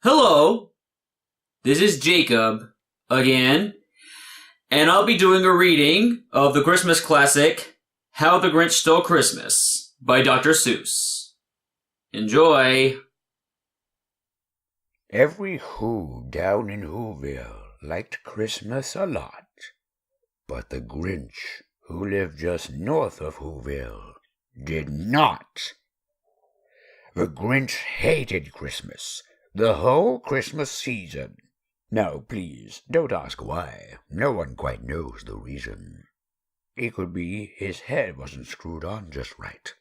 Hello, this is Jacob again, and I'll be doing a reading of the Christmas classic, How the Grinch Stole Christmas by Dr. Seuss. Enjoy! Every Who down in Whoville liked Christmas a lot, but the Grinch, who lived just north of Whoville, did not. The Grinch hated Christmas, the whole Christmas season. Now, please, don't ask why. No one quite knows the reason. It could be his head wasn't screwed on just right.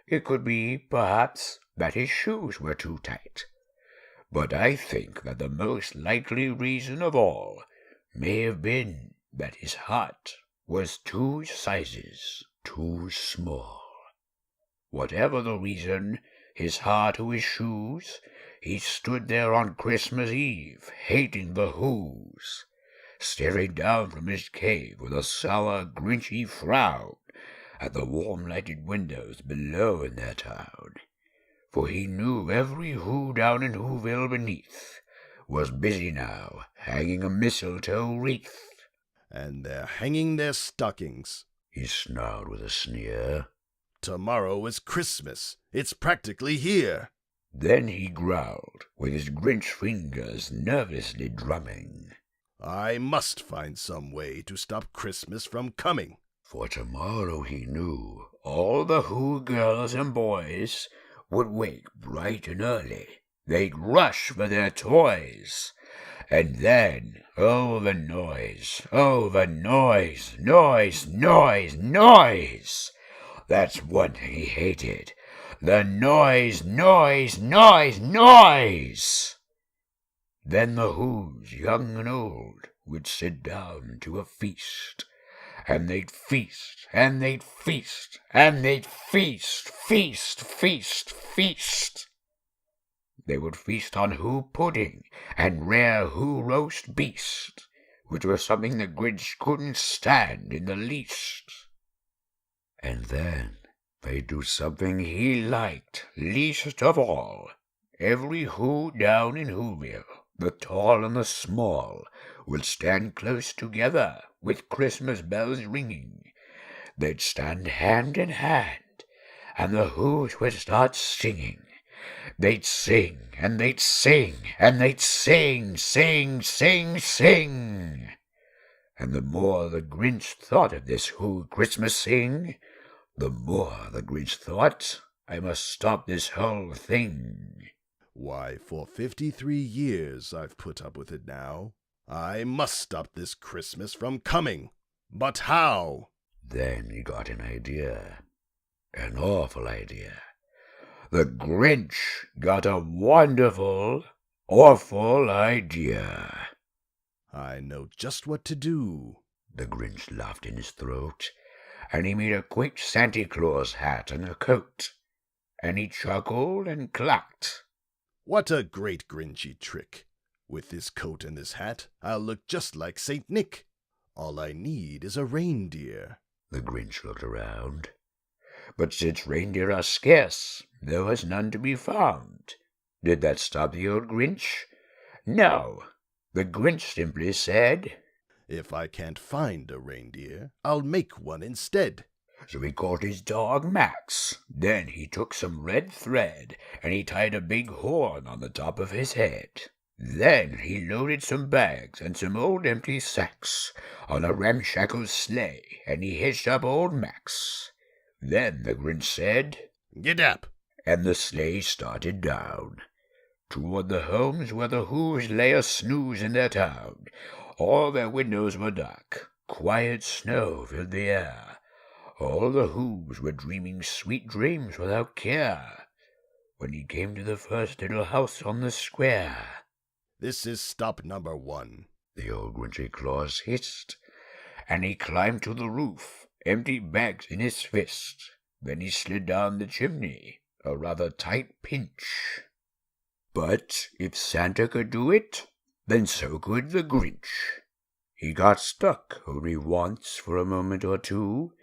It could be, perhaps, that his shoes were too tight. But I think that the most likely reason of all may have been that his heart was 2 sizes too small. Whatever the reason, his heart or his shoes, he stood there on Christmas Eve, hating the Whos, staring down from his cave with a sour, grinchy frown at the warm-lighted windows below in their town. For he knew every Who down in Whoville beneath was busy now, hanging a mistletoe wreath. And they're hanging their stockings, he snarled with a sneer. Tomorrow is Christmas. It's practically here. Then he growled, with his Grinch fingers nervously drumming. I must find some way to stop Christmas from coming. For tomorrow, he knew, all the Who girls and boys would wake bright and early. They'd rush for their toys. And then, oh, the noise, noise. That's one thing he hated. The noise. Then the Whos, young and old, would sit down to a feast. And they'd feast, and they'd feast, and they'd feast. They would feast on Who pudding and rare Who roast beast, which was something the Grinch couldn't stand in the least. And then they'd do something he liked least of all. Every Who down in Whoville, the tall and the small, would stand close together with Christmas bells ringing. They'd stand hand in hand, and the Whos would start singing. They'd sing, and they'd sing, and they'd sing. And the more the Grinch thought of this Who Christmas sing, the more the Grinch thought, I must stop this whole thing. Why, for 53 years I've put up with it now. I must stop this Christmas from coming. But how? Then he got an idea. An awful idea. The Grinch got a wonderful, awful idea. I know just what to do. The Grinch laughed in his throat, and he made a quick Santa Claus hat and a coat, and he chuckled and clucked. What a great Grinchy trick! With this coat and this hat, I'll look just like Saint Nick. All I need is a reindeer. The Grinch looked around. But since reindeer are scarce, there was none to be found. Did that stop the old Grinch? No. The Grinch simply said, If I can't find a reindeer, I'll make one instead. So he called his dog Max. Then he took some red thread, and he tied a big horn on the top of his head. Then he loaded some bags and some old empty sacks on a ramshackle sleigh, and he hitched up old Max. Then the Grinch said, Get up! And the sleigh started down toward the homes where the Whos lay a-snooze in their town. All their windows were dark. Quiet snow filled the air. All the Whos were dreaming sweet dreams without care. When he came to the first little house on the square, This is stop number 1, the old Grinchy Claus hissed, and he climbed to the roof, empty bags in his fist. Then he slid down the chimney, a rather tight pinch. But if Santa could do it, then so could the Grinch. He got stuck only once for a moment or two.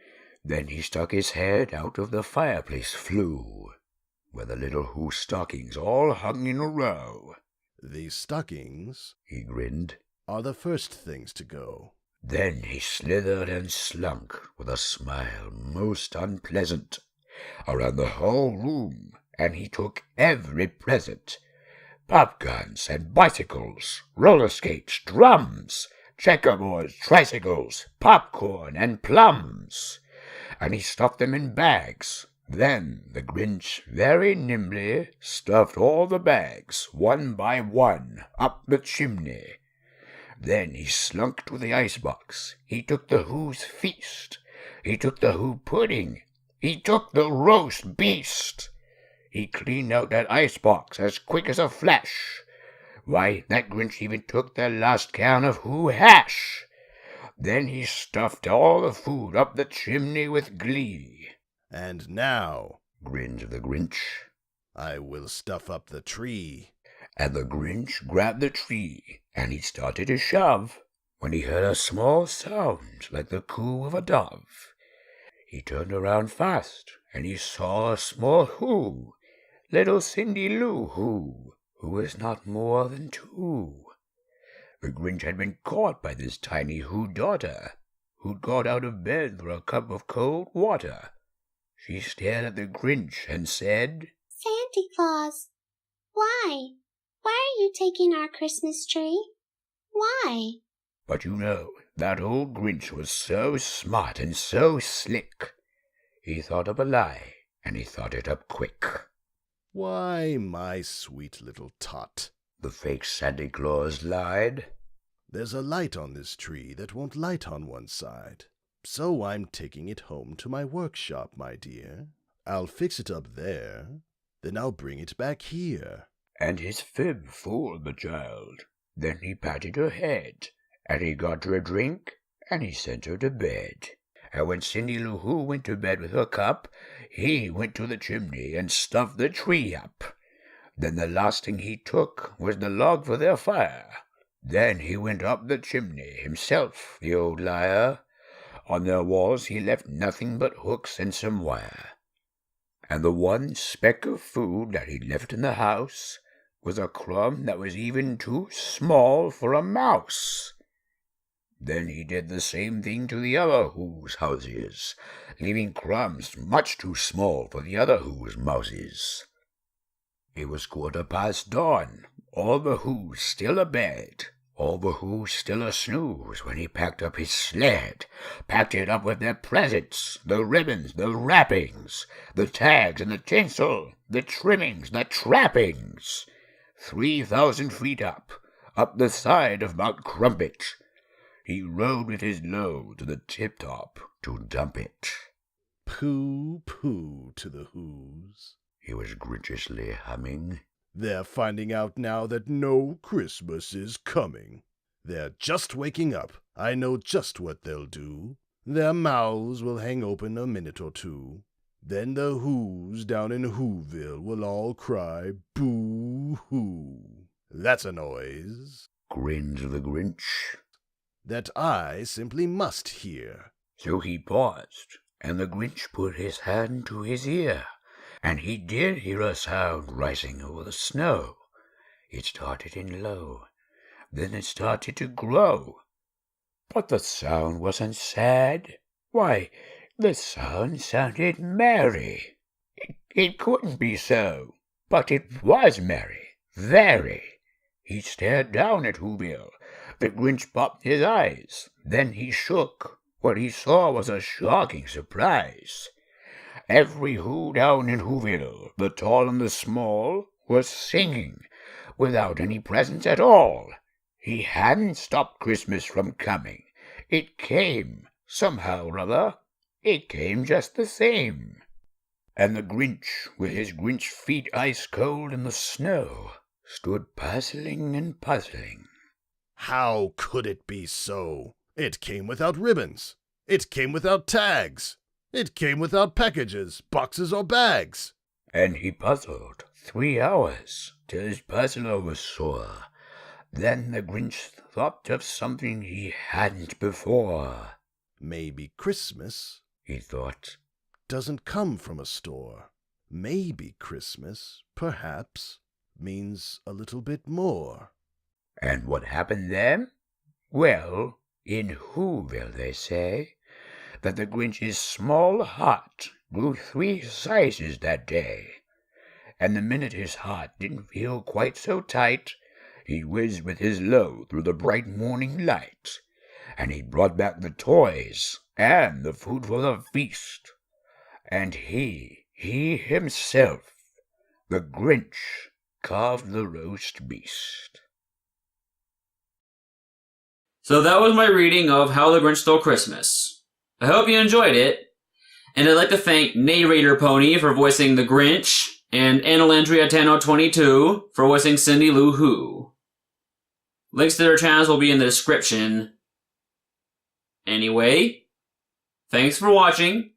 Then he stuck his head out of the fireplace flue, where the little Who stockings all hung in a row. "These stockings," he grinned, "are the first things to go." Then he slithered and slunk, with a smile most unpleasant, around the whole room, and he took every present. Popguns and bicycles, roller skates, drums, checkerboards, tricycles, popcorn and plums, and he stuffed them in bags. Then the Grinch very nimbly stuffed all the bags, one by one, up the chimney. Then he slunk to the icebox. He took the Who's feast. He took the Who pudding. He took the roast beast. He cleaned out that icebox as quick as a flash. Why, that Grinch even took the last can of Who hash. Then he stuffed all the food up the chimney with glee. "And now," grinned the Grinch, "I will stuff up the tree." and the Grinch grabbed the tree, and he started to shove, when he heard a small sound like the coo of a dove. He turned around fast, and he saw a small Who, little Cindy Lou Who was not more than 2. The Grinch had been caught by this tiny Who daughter, who'd got out of bed for a cup of cold water. She stared at the Grinch and said, "Santa Claus, why? Why are you taking our Christmas tree? Why?" But you know, that old Grinch was so smart and so slick. He thought up a lie, and he thought it up quick. "Why, my sweet little tot," the fake Santa Claus lied, "there's a light on this tree that won't light on one side. So I'm taking it home to my workshop, my dear. I'll fix it up there, then I'll bring it back here." And his fib fooled the child. Then he patted her head, and he got her a drink, and he sent her to bed. And when Cindy Lou Who went to bed with her cup, he went to the chimney and stuffed the tree up. Then the last thing he took was the log for their fire. Then he went up the chimney himself, the old liar. On their walls he left nothing but hooks and some wire. And the one speck of food that he left in the house was a crumb that was even too small for a mouse. Then he did the same thing to the other Who's houses, leaving crumbs much too small for the other Who's mouses. It was 1:15 dawn, all the Who's still abed, all the Who's still a snooze, when he packed up his sled, packed it up with their presents, the ribbons, the wrappings, the tags and the tinsel, the trimmings, the trappings. 3,000 feet up the side of Mount Crumpet, he rode with his load to the tip-top to dump it. "Pooh, pooh to the Who's," he was grinchishly humming. "They're finding out now that no Christmas is coming. They're just waking up. I know just what they'll do. Their mouths will hang open a minute or two. Then the Who's down in Whoville will all cry, boo-hoo. That's a noise," grinned the Grinch. "that I simply must hear." So he paused, and the Grinch put his hand to his ear, and he did hear a sound rising over the snow. It started in low, then it started to grow. But the sound wasn't sad. Why, the sound sounded merry. It couldn't be so, but it was merry, very. He stared down at Whoville. The Grinch popped his eyes. Then he shook. What he saw was a shocking surprise. Every Who down in Whoville, the tall and the small, was singing, without any presents at all. He hadn't stopped Christmas from coming. It came, somehow or other. It came just the same. And the Grinch, with his Grinch feet ice cold in the snow, stood puzzling and puzzling. How could it be so? It came without ribbons. It came without tags. It came without packages, boxes, or bags. And he puzzled 3 hours, till his puzzler was sore. Then the Grinch thought of something he hadn't before. Maybe Christmas, he thought, doesn't come from a store. Maybe Christmas, perhaps, means a little bit more. And what happened then? Well, in Whoville they say that the Grinch's small heart grew 3 sizes that day. And the minute his heart didn't feel quite so tight, he whizzed with his load through the bright morning light, and he brought back the toys and the food for the feast. And he himself, the Grinch, carved the roast beast. So that was my reading of How the Grinch Stole Christmas. I hope you enjoyed it, and I'd like to thank Neighrator Pony for voicing the Grinch, and AnnalandriaTano22 for voicing Cindy Lou Who. Links to their channels will be in the description. Anyway, thanks for watching.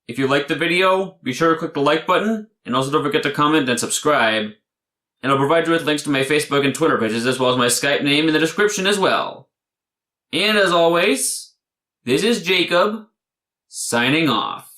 If you liked the video, be sure to click the like button, and also don't forget to comment and subscribe. And I'll provide you with links to my Facebook and Twitter pages, as well as my Skype name in the description as well. And as always, this is Jacob, signing off.